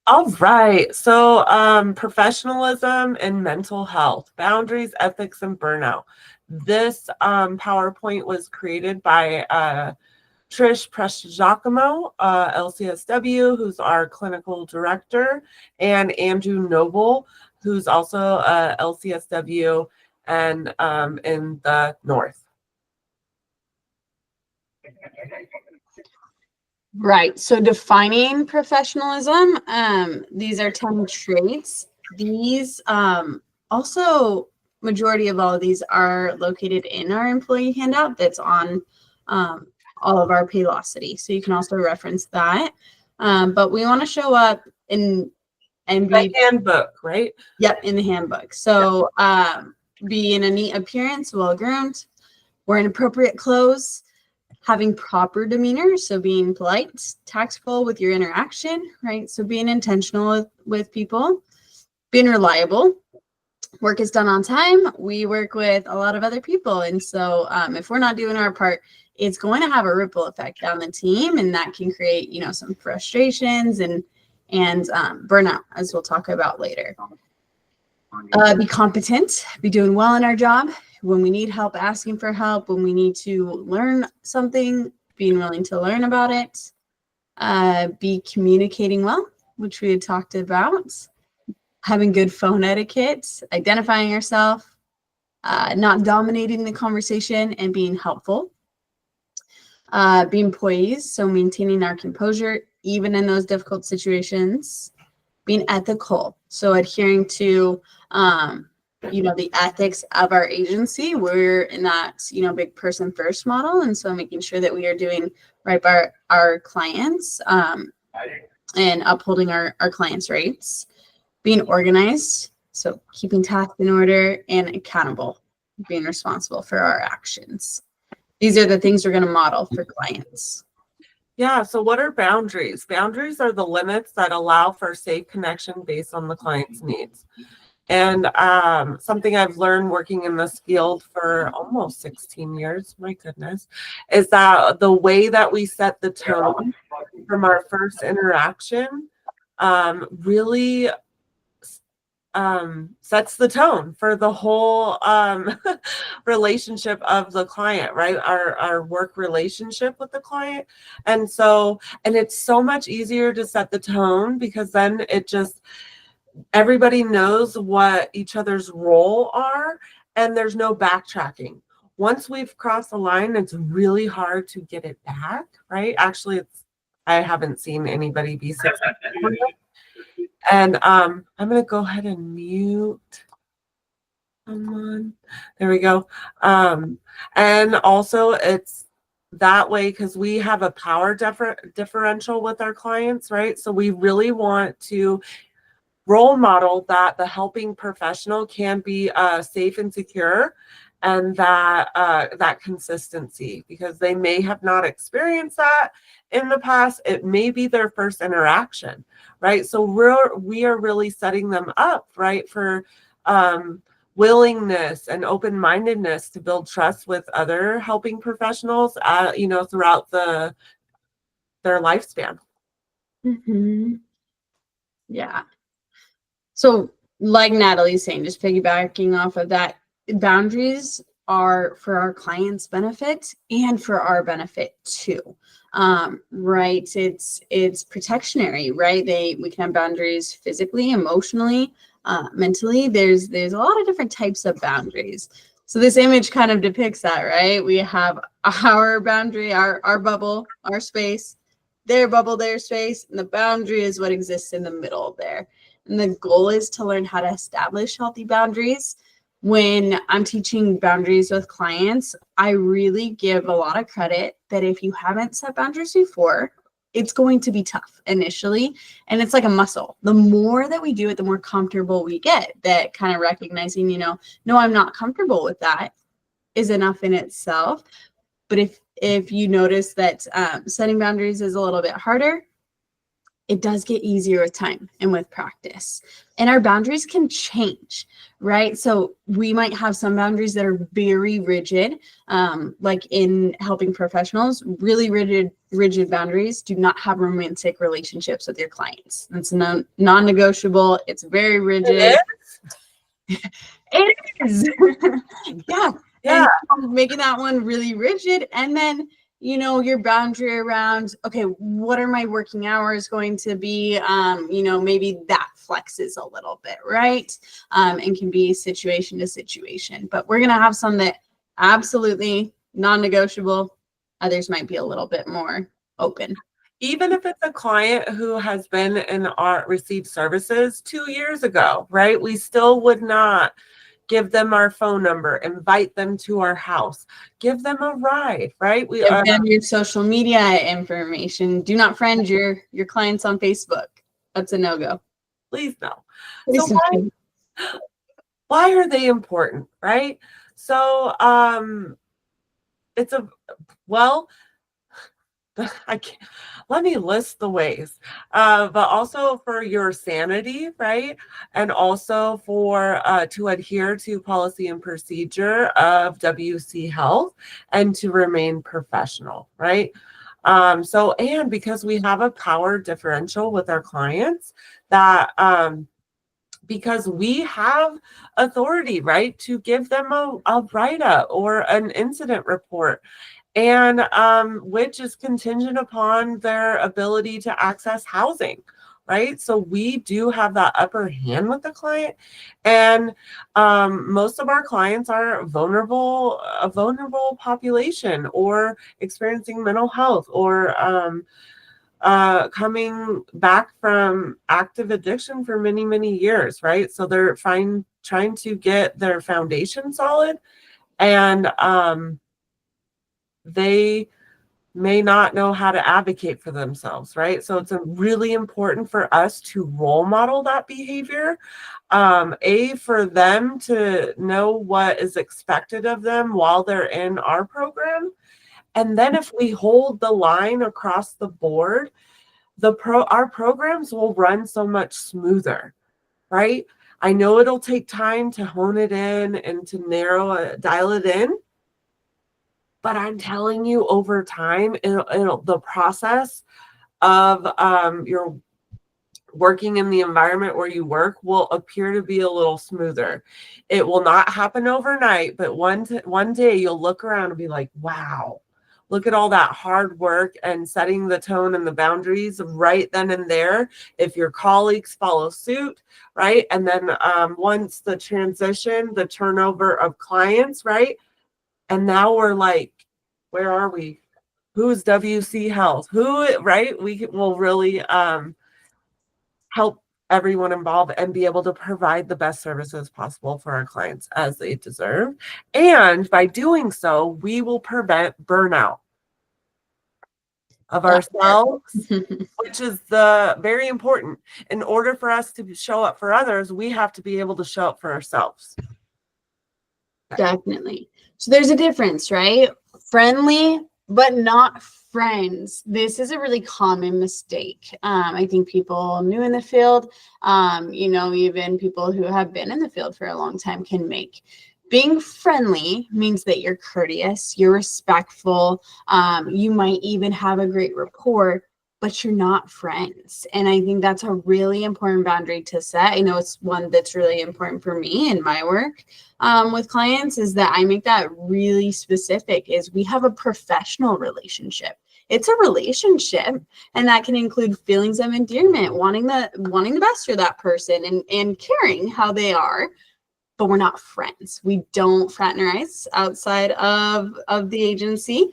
All right. So, professionalism and mental health, boundaries, ethics, and burnout. This PowerPoint was created by Trish Prestigiacomo, LCSW, who's our clinical director, and Andrew Noble, who's also LCSW and in the North. Right. So defining professionalism, these are 10 traits. These also, majority of all of these are located in our employee handout that's on all of our Paylocity. So you can also reference that. But we want to show up in and be the handbook, right? Yep, in the handbook. So be in a neat appearance, well groomed, wearing appropriate clothes, having proper demeanor, so being polite, tactful with your interaction, right? So being intentional with people, being reliable. Work is done on time. We work with a lot of other people. And so if we're not doing our part, it's going to have a ripple effect down the team. And that can create, some frustrations and burnout, as we'll talk about later. Be competent, be doing well in our job. When we need help, asking for help. When we need to learn something, being willing to learn about it. Be communicating well, which we had talked about. Having good phone etiquette, identifying yourself, not dominating the conversation, and being helpful. Being poised, so maintaining our composure, even in those difficult situations. Being ethical, so adhering to the ethics of our agency. We're in that big person first model, and so making sure that we are doing right by our clients and upholding our clients' rights. Being organized, so keeping tasks in order, and accountable, being responsible for our actions. These are the things we're going to model for clients. Yeah, so what are boundaries? Boundaries are the limits that allow for safe connection based on the client's needs. And something I've learned working in this field for almost 16 years, my goodness, is that the way that we set the tone from our first interaction really sets the tone for the whole relationship of the client, right? Our work relationship with the client. And it's so much easier to set the tone because then everybody knows what each other's role are and there's no backtracking. Once we've crossed the line, it's really hard to get it back, right? Actually, I haven't seen anybody be successful. And I'm going to go ahead and mute someone. There we go. And also it's that way because we have a power differential with our clients, right? So we really want to role model that the helping professional can be safe and secure, and that consistency, because they may have not experienced that in the past. It may be their first interaction, right? So we are really setting them up, right, for willingness and open-mindedness to build trust with other helping professionals, throughout their lifespan. Mm-hmm. Yeah. So like Natalie's saying, just piggybacking off of that, boundaries are for our clients' benefit and for our benefit too. Right. It's protectionary, right? We can have boundaries physically, emotionally, mentally. There's a lot of different types of boundaries. So this image kind of depicts that, right? We have our boundary, our bubble, our space, their bubble, their space, and the boundary is what exists in the middle there. And the goal is to learn how to establish healthy boundaries. When I'm teaching boundaries with clients, I really give a lot of credit that if you haven't set boundaries before, it's going to be tough initially. And it's like a muscle. The more that we do it, the more comfortable we get. That kind of recognizing, no, I'm not comfortable with that is enough in itself. But if you notice that setting boundaries is a little bit harder, it does get easier with time and with practice. And our boundaries can change, right? So we might have some boundaries that are very rigid, like in helping professionals, really rigid boundaries. Do not have romantic relationships with your clients. That's non-negotiable. It's very rigid. It is. Yeah. Yeah. And making that one really rigid. And then, your boundary around, okay, what are my working hours going to be? Maybe that flexes a little bit, right? And can be situation to situation. But we're going to have some that absolutely non-negotiable. Others might be a little bit more open. Even if it's a client who has been in our received services 2 years ago, right? We still would not give them our phone number, invite them to our house, give them a ride, right? We give them your social media information. Do not friend your clients on Facebook. That's a no-go. Please no. So why are they important, right? So I can't, let me list the ways, but also for your sanity, right? And also for to adhere to policy and procedure of WC Health and to remain professional, right? And because we have a power differential with our clients that because we have authority, right, to give them a write-up or an incident report, and which is contingent upon their ability to access housing, right? So we do have that upper hand with the client, and most of our clients are a vulnerable population or experiencing mental health or coming back from active addiction for many, many years, right? So they're trying to get their foundation solid, and they may not know how to advocate for themselves, right? So it's really important for us to role model that behavior. For them to know what is expected of them while they're in our program. And then if we hold the line across the board, our programs will run so much smoother, right? I know it'll take time to hone it in and to dial it in, but I'm telling you, over time, the process of your working in the environment where you work will appear to be a little smoother. It will not happen overnight, but one day you'll look around and be like, wow, look at all that hard work and setting the tone and the boundaries right then and there. If your colleagues follow suit, right? And then once the turnover of clients, right? And now we're like, where are we? Who's WC Health? Who, right? We will really help everyone involved and be able to provide the best services possible for our clients as they deserve. And by doing so, we will prevent burnout of ourselves, which is very important. In order for us to show up for others, we have to be able to show up for ourselves. Definitely. So there's a difference, right? Friendly, but not friends. This is a really common mistake. I think people new in the field, even people who have been in the field for a long time can make. Being friendly means that you're courteous, you're respectful, you might even have a great rapport, but you're not friends. And I think that's a really important boundary to set. I know it's one that's really important for me in my work with clients, is that I make that really specific, is we have a professional relationship. It's a relationship, and that can include feelings of endearment, wanting the best for that person and caring how they are. But we're not friends. We don't fraternize outside of the agency.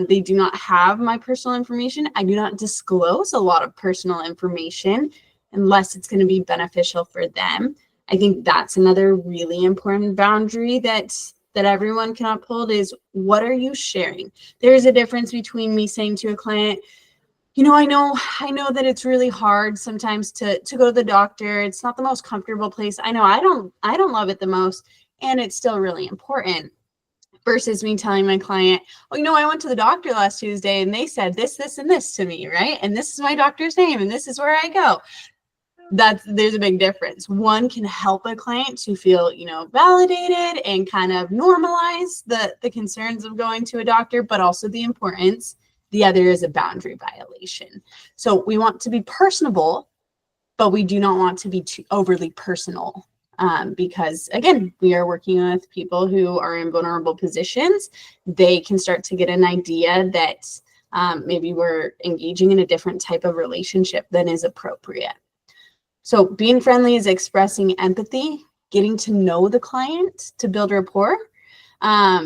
They do not have my personal information. I do not disclose a lot of personal information unless it's going to be beneficial for them. I think that's another really important boundary that everyone can uphold, is what are you sharing? There's a difference between me saying to a client, I know that it's really hard sometimes to go to the doctor. It's not the most comfortable place. I know I don't love it the most, and it's still really important. versus me telling my client, oh, I went to the doctor last Tuesday and they said this, this, and this to me, right? And this is my doctor's name and this is where I go. There's a big difference. One can help a client to feel, validated and kind of normalize the concerns of going to a doctor, but also the importance. The other is a boundary violation. So we want to be personable, but we do not want to be too overly personal. Because again, we are working with people who are in vulnerable positions. They can start to get an idea that maybe we're engaging in a different type of relationship than is appropriate. So being friendly is expressing empathy, getting to know the client to build rapport,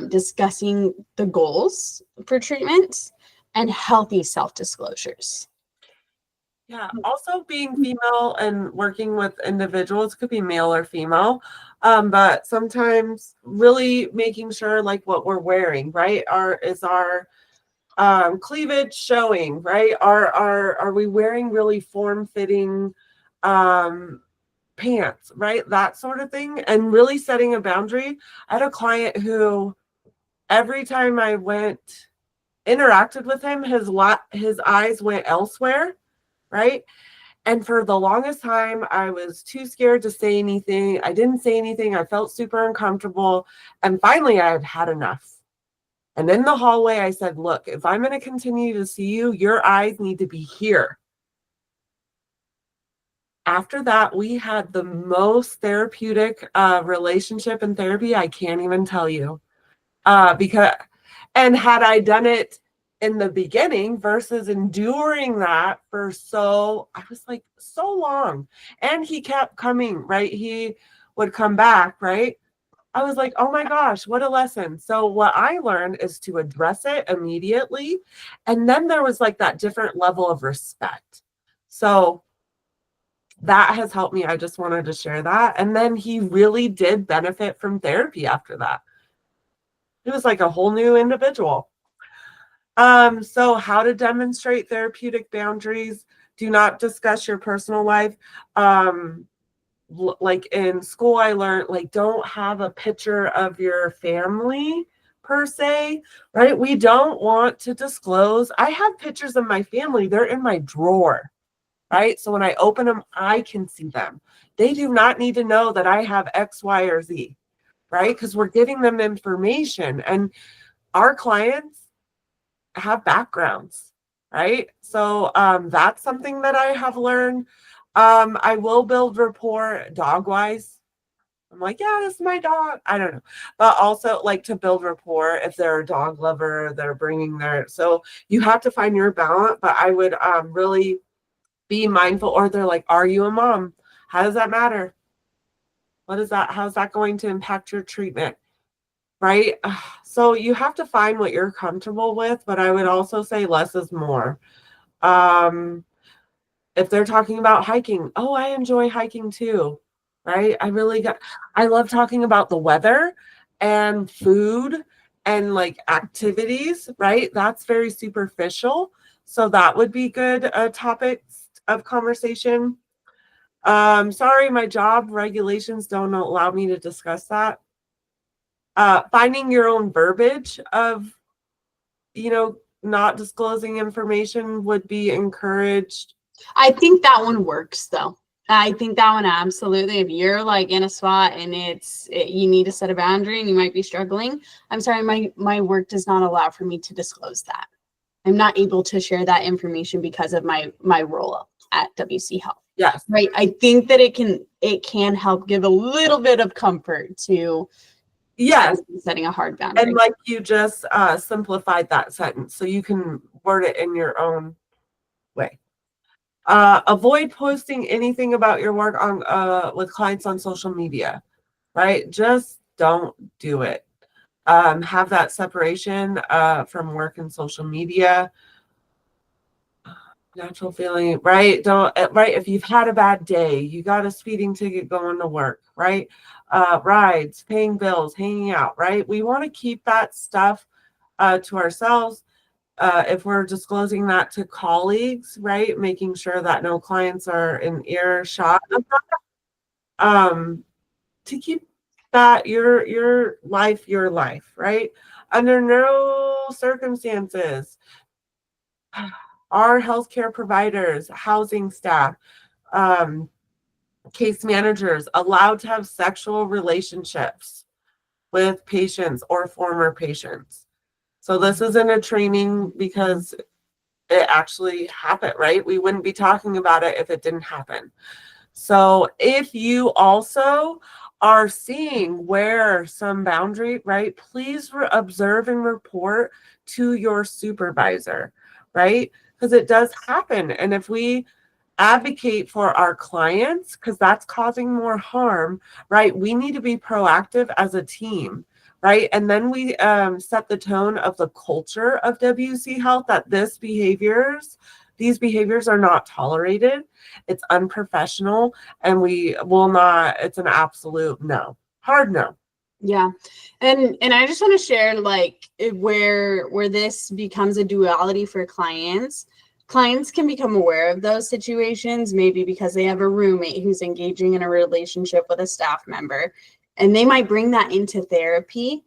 discussing the goals for treatment, and healthy self-disclosures. Yeah, also being female and working with individuals, could be male or female, but sometimes really making sure like what we're wearing, right? Is our cleavage showing, right? Are we wearing really form-fitting pants, right? That sort of thing, and really setting a boundary. I had a client who every time I interacted with him, his eyes went elsewhere, right? And for the longest time, I was too scared to say anything. I didn't say anything. I felt super uncomfortable. And finally, I had had enough. And in the hallway, I said, look, if I'm going to continue to see you, your eyes need to be here. After that, we had the most therapeutic relationship in therapy. I can't even tell you. And had I done it in the beginning versus enduring that for I was like so long, and he kept coming, right? He would come back, right? I was like, oh my gosh, what a lesson. So what I learned is to address it immediately. And then there was like that different level of respect. So that has helped me. I just wanted to share that. And then he really did benefit from therapy after that. It was like a whole new individual. So how to demonstrate therapeutic boundaries. Do not discuss your personal life. Like in school, I learned like don't have a picture of your family per se, right? We don't want to disclose. I have pictures of my family. They're in my drawer, right? So when I open them, I can see them. They do not need to know that I have X, Y, or Z, right? Because we're giving them information, and our clients have backgrounds, right? So that's something that I have learned. I will build rapport dog wise. I'm like, yeah, this is my dog. I don't know. But also like to build rapport if they're a dog lover, they're bringing so you have to find your balance. But I would really be mindful. Or they're like, are you a mom? How does that matter? What is that? How's that going to impact your treatment? Right? So you have to find what you're comfortable with, but I would also say less is more. If they're talking about hiking, oh, I enjoy hiking too, right? I love talking about the weather and food and like activities, right? That's very superficial. So that would be good topics of conversation. Sorry, my job regulations don't allow me to discuss that. Finding your own verbiage of, not disclosing information would be encouraged. I think that one works though. I think that one absolutely. If you're like in a spot and you need to set a boundary and you might be struggling, I'm sorry, my work does not allow for me to disclose that. I'm not able to share that information because of my role at WC Health. Yes. Right. I think that it can help give a little bit of comfort to setting a hard boundary. And like you just simplified that sentence, so you can word it in your own way. Avoid posting anything about your work on with clients on social media, right? Just don't do it. Have that separation from work and social media. Natural feeling, right? Right. If you've had a bad day, you got a speeding ticket going to work, right? Rides, paying bills, hanging out, right? We want to keep that stuff to ourselves. If we're disclosing that to colleagues, right? Making sure that no clients are in earshot of that. To keep that your life, right? Under no circumstances are healthcare providers, housing staff, um, case managers allowed to have sexual relationships with patients or former patients. So this isn't a training because it actually happened, right? We wouldn't be talking about it if it didn't happen. So if you also are seeing where some boundary, right, please observe and report to your supervisor, right? Because it does happen. And if we advocate for our clients, because that's causing more harm, right, we need to be proactive as a team, right? And then we set the tone of the culture of WC Health that these behaviors are not tolerated. It's unprofessional, and we will not, it's an absolute no, hard no. Yeah. And I just want to share like where this becomes a duality for clients. Clients can become aware of those situations, maybe because they have a roommate who's engaging in a relationship with a staff member, and they might bring that into therapy.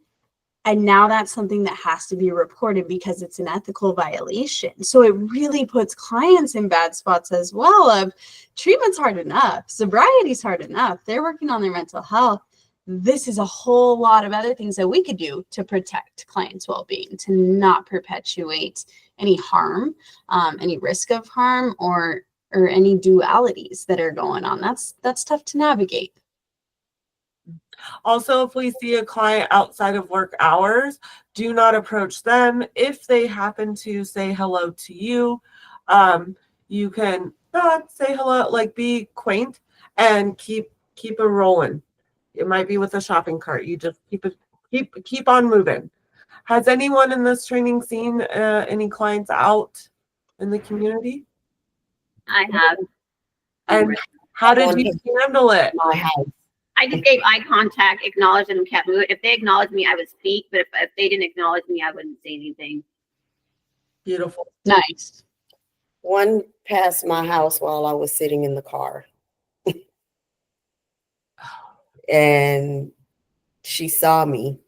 And now that's something that has to be reported because it's an ethical violation. So it really puts clients in bad spots as well of treatment's hard enough, sobriety's hard enough. They're working on their mental health. This is a whole lot of other things that we could do to protect clients' well-being, to not perpetuate any harm, any risk of harm, or any dualities that are going on. That's tough to navigate. Also, if we see a client outside of work hours, do not approach them. If they happen to say hello to you, you can not say hello, like be quaint and keep it rolling. It might be with a shopping cart. You just keep on moving. Has anyone in this training seen any clients out in the community? I have. And how did you handle it? My house. I just gave eye contact, acknowledged them, and kept moving. If they acknowledged me, I would speak, but if they didn't acknowledge me, I wouldn't say anything. Beautiful. Nice. One passed my house while I was sitting in the car. And she saw me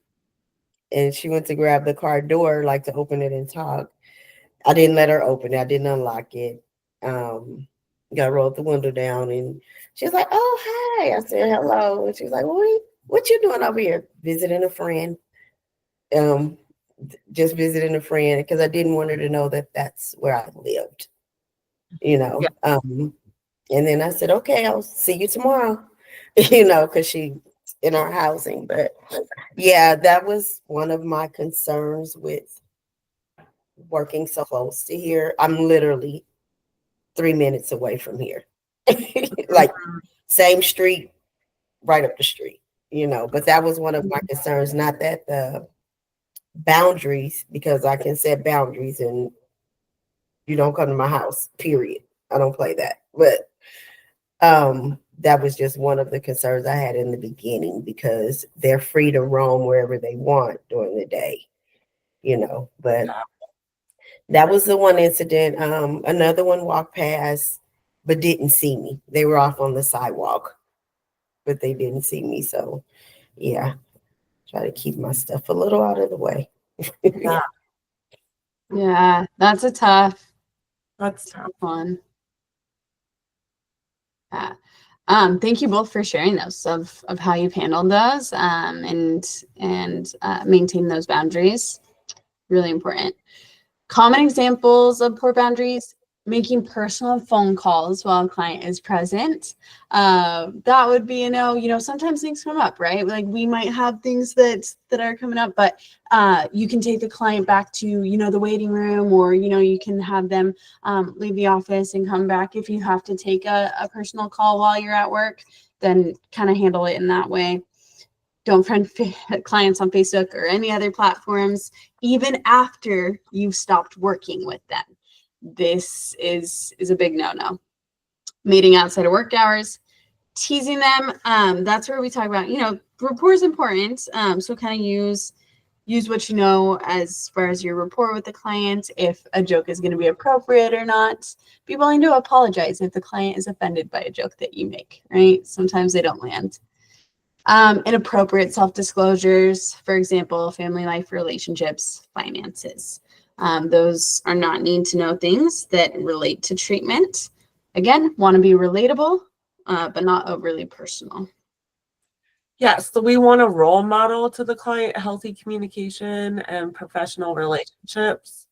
and she went to grab the car door, like to open it and talk. I didn't let her open it. I didn't unlock it. Got rolled the window down and she was like, "Oh, hi." I said, "Hello." And she was like, what you doing over here?" Visiting a friend. Just visiting a friend because I didn't want her to know that that's where I lived, you know. Yeah. And then I said, "Okay, I'll see you tomorrow," you know, because she in our housing. But yeah, that was one of my concerns with working so close to here. I'm literally 3 minutes away from here, like same street, right up the street, you know. But that was one of my concerns, not that the boundaries, because I can set boundaries and you don't come to my house, period. I don't play that. But that was just one of the concerns I had in the beginning because they're free to roam wherever they want during the day, you know. But that was the one incident. Another one walked past but didn't see me. They were off on the sidewalk, but they didn't see me. So yeah, try to keep my stuff a little out of the way. Yeah. Yeah, that's a tough one. Yeah. Thank you both for sharing those of how you've handled those and maintain those boundaries. Really important. Common examples of poor boundaries: making personal phone calls while a client is present. That would be, sometimes things come up, right? Like we might have things that are coming up, but you can take the client back to, the waiting room, or, you can have them leave the office and come back. If you have to take a personal call while you're at work, then kind of handle it in that way. Don't friend clients on Facebook or any other platforms, even after you've stopped working with them. This is a big no-no. Meeting outside of work hours, teasing them. That's where we talk about, rapport is important. So kind of use what you know as far as your rapport with the client, if a joke is going to be appropriate or not. Be willing to apologize if the client is offended by a joke that you make, right? Sometimes they don't land. Inappropriate self-disclosures, for example, family life, relationships, finances. Those are not need to know things that relate to treatment. Again, want to be relatable, but not overly personal. Yes, so we want a role model to the client, healthy communication and professional relationships.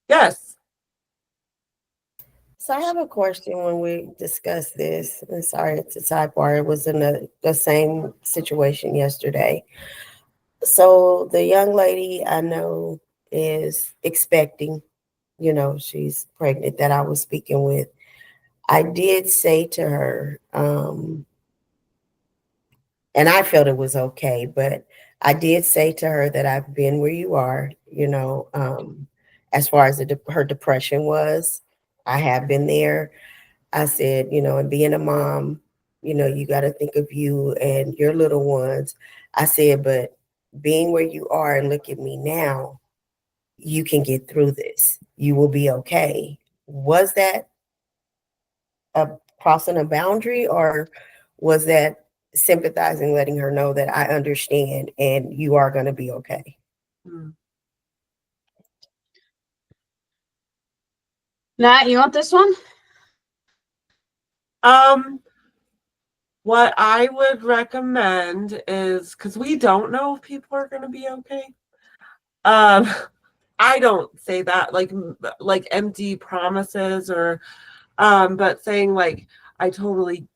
Yes. So I have a question when we discussed this. And sorry, it's a sidebar. It was in the same situation yesterday. So the young lady I know is expecting, she's pregnant that I was speaking with. I did say to her, and I felt it was okay, but I did say to her that I've been where you are, as far as her depression was. I have been there. I said, and being a mom, you got to think of you and your little ones. I said, but being where you are and look at me now, you can get through this. You will be okay. Was that a crossing a boundary, or was that sympathizing, letting her know that I understand and you are going to be okay? Hmm. Nat, you want this one? What I would recommend is, because we don't know if people are going to be okay. I don't say that like empty promises or but saying like I totally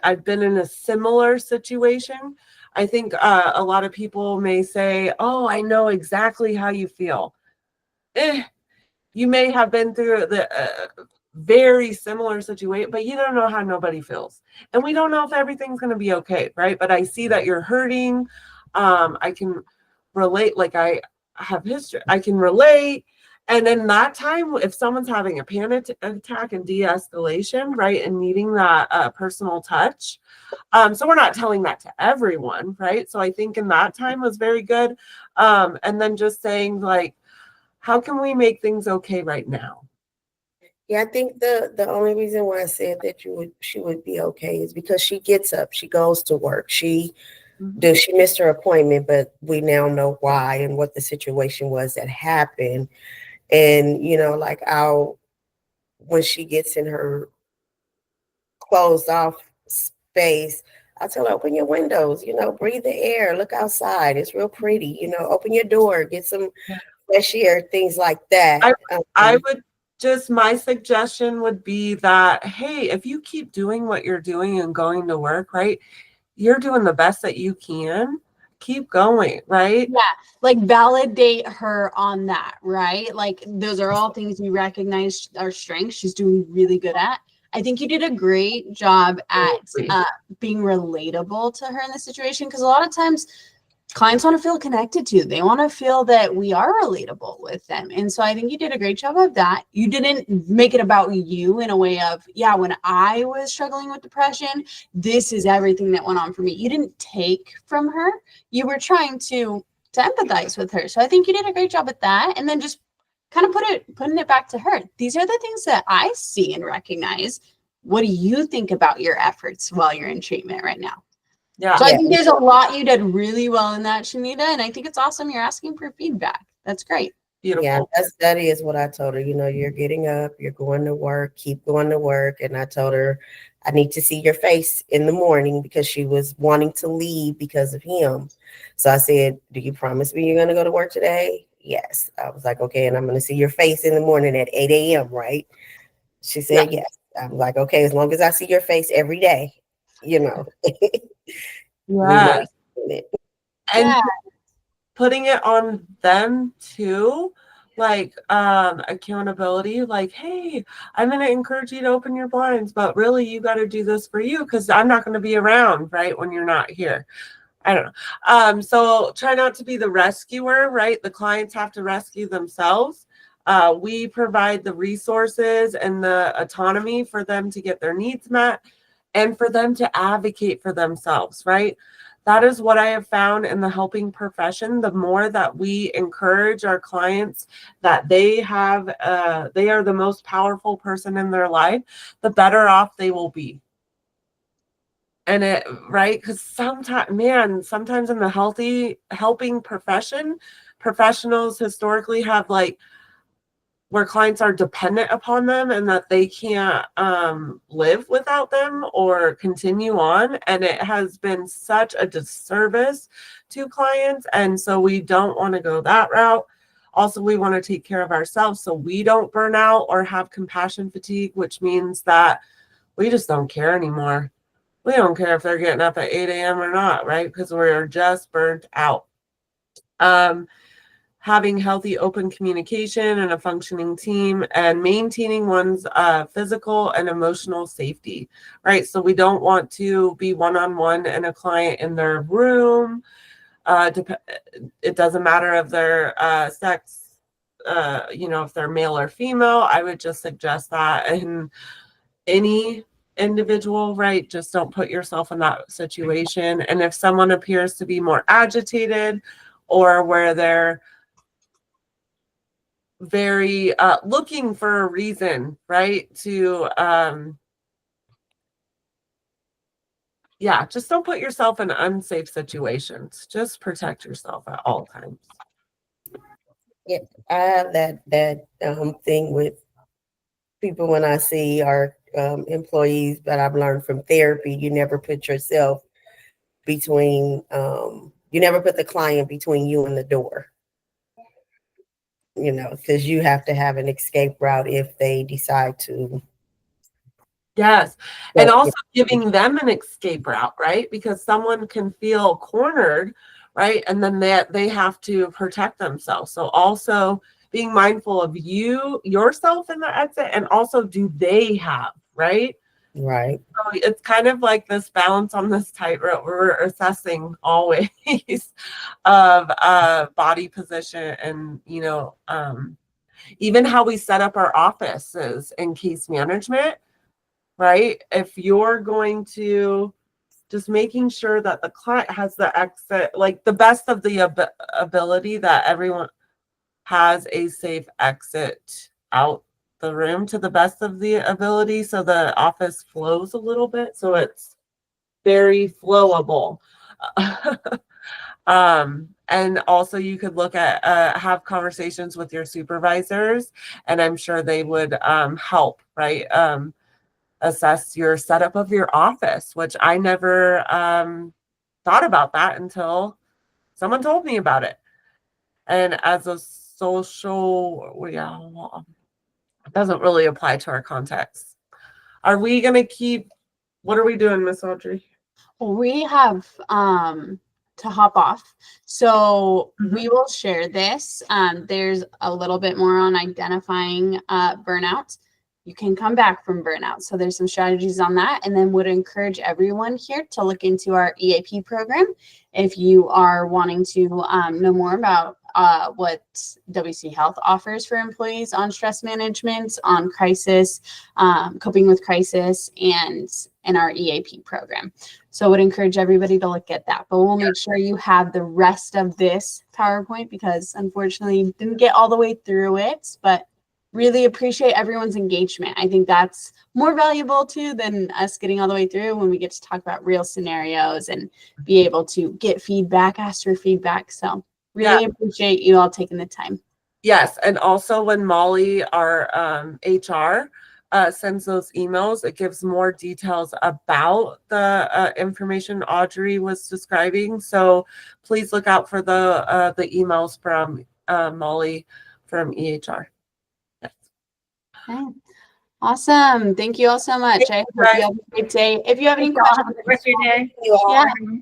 I've been in a similar situation. I think a lot of people may say, "Oh, I know exactly how you feel." You may have been through the very similar situation, but you don't know how nobody feels. And we don't know if everything's going to be okay, right? But I see that you're hurting. I can relate, like I have history, I can relate. And in that time, if someone's having a panic attack and de-escalation, right, and needing that personal touch, so we're not telling that to everyone, right? So I think in that time was very good. And then just saying like, how can we make things okay right now? Yeah, I think the only reason why I said that she would be okay is because she gets up, she goes to work, she missed her appointment, but we now know why and what the situation was that happened. And like when she gets in her closed off space, I tell her, open your windows, breathe the air, look outside, it's real pretty, open your door, get some fresh air, things like that. I would just, my suggestion would be that, hey, if you keep doing what you're doing and going to work, right, you're doing the best that you can. Keep going, right? Yeah, like validate her on that, right? Like those are all things we recognize our strengths. She's doing really good at. I think you did a great job at being relatable to her in this situation, because a lot of times clients want to feel connected to. They want to feel that we are relatable with them. And so I think you did a great job of that. You didn't make it about you in a way of, yeah, when I was struggling with depression, this is everything that went on for me. You didn't take from her. You were trying to empathize with her. So I think you did a great job at that. And then just kind of putting it back to her. These are the things that I see and recognize. What do you think about your efforts while you're in treatment right now? Yeah. So I think there's a lot you did really well in that, Shanita, and I think it's awesome you're asking for feedback. That's great. Beautiful. Yeah, that is what I told her. You're getting up, you're going to work, keep going to work. And I told her, I need to see your face in the morning, because she was wanting to leave because of him. So I said, do you promise me you're going to go to work today? Yes. I was like, okay, and I'm going to see your face in the morning at 8 a.m., right? She said, yes. I'm like, okay, as long as I see your face every day, Yeah. And Yeah. putting it on them too, like accountability, like, hey, I'm going to encourage you to open your blinds, but really you got to do this for you, because I'm not going to be around, right, when you're not here. I don't know. So try not to be the rescuer, right? The clients have to rescue themselves. We provide the resources and the autonomy for them to get their needs met and for them to advocate for themselves, right? That is what I have found in the helping profession. The more that we encourage our clients that they are the most powerful person in their life, the better off they will be. And it, right? Because sometimes in the helping profession, professionals historically have like where clients are dependent upon them and that they can't live without them or continue on. And it has been such a disservice to clients. And so we don't want to go that route. Also, we want to take care of ourselves so we don't burn out or have compassion fatigue, which means that we just don't care anymore. We don't care if they're getting up at 8 a.m. or not, right? Because we're just burnt out. Having healthy, open communication and a functioning team, and maintaining one's physical and emotional safety, right? So we don't want to be one-on-one and a client in their room. It doesn't matter if they're sex, if they're male or female. I would just suggest that in any individual, right? Just don't put yourself in that situation. And if someone appears to be more agitated or where they're very looking for a reason, right? To just don't put yourself in unsafe situations. Just protect yourself at all times. Yeah, I have that thing with people when I see our employees, but I've learned from therapy, you never put yourself between, you never put the client between you and the door. Because you have to have an escape route if they decide to. Yes. And also giving them an escape route, right? Because someone can feel cornered, right? And then they have to protect themselves. So also being mindful of yourself in the exit, and also do they have, right? Right. So it's kind of like this balance on this tightrope we're assessing always of body position and, even how we set up our offices in case management, right? If you're going to just making sure that the client has the exit, like the best of the ability, that everyone has a safe exit out the room to the best of the ability, so the office flows a little bit, so it's very flowable. And also you could look at have conversations with your supervisors, and I'm sure they would help, right? Assess your setup of your office, which I never thought about that until someone told me about it. And as a social, it doesn't really apply to our context. Are we going to keep, what are we doing, Miss Audrey? We have to hop off. So we will share this. There's a little bit more on identifying burnout. You can come back from burnout. So there's some strategies on that, and then would encourage everyone here to look into our EAP program if you are wanting to know more about what WC Health offers for employees on stress management, on crisis, coping with crisis, and in our EAP program. So I would encourage everybody to look at that. But we'll make sure you have the rest of this PowerPoint, because unfortunately didn't get all the way through it, but really appreciate everyone's engagement. I think that's more valuable too than us getting all the way through, when we get to talk about real scenarios and be able to get feedback, ask for feedback. So really appreciate you all taking the time. Yes. And also when Molly, our HR, sends those emails, it gives more details about the information Audrey was describing. So please look out for the emails from Molly from EHR. Yes. Okay. Awesome. Thank you all so much. I hope you have a great day. If you have any questions, Have a great day.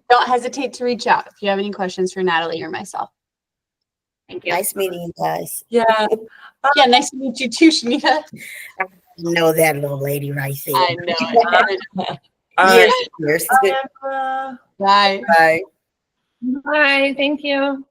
don't hesitate to reach out if you have any questions for Natalie or myself. Thank you. Nice meeting you guys. Yeah. Yeah, nice to meet you too, Shanita. I know that little lady right there. I know it. All Yes, right. yes. Bye. Bye. Bye. Bye. Thank you.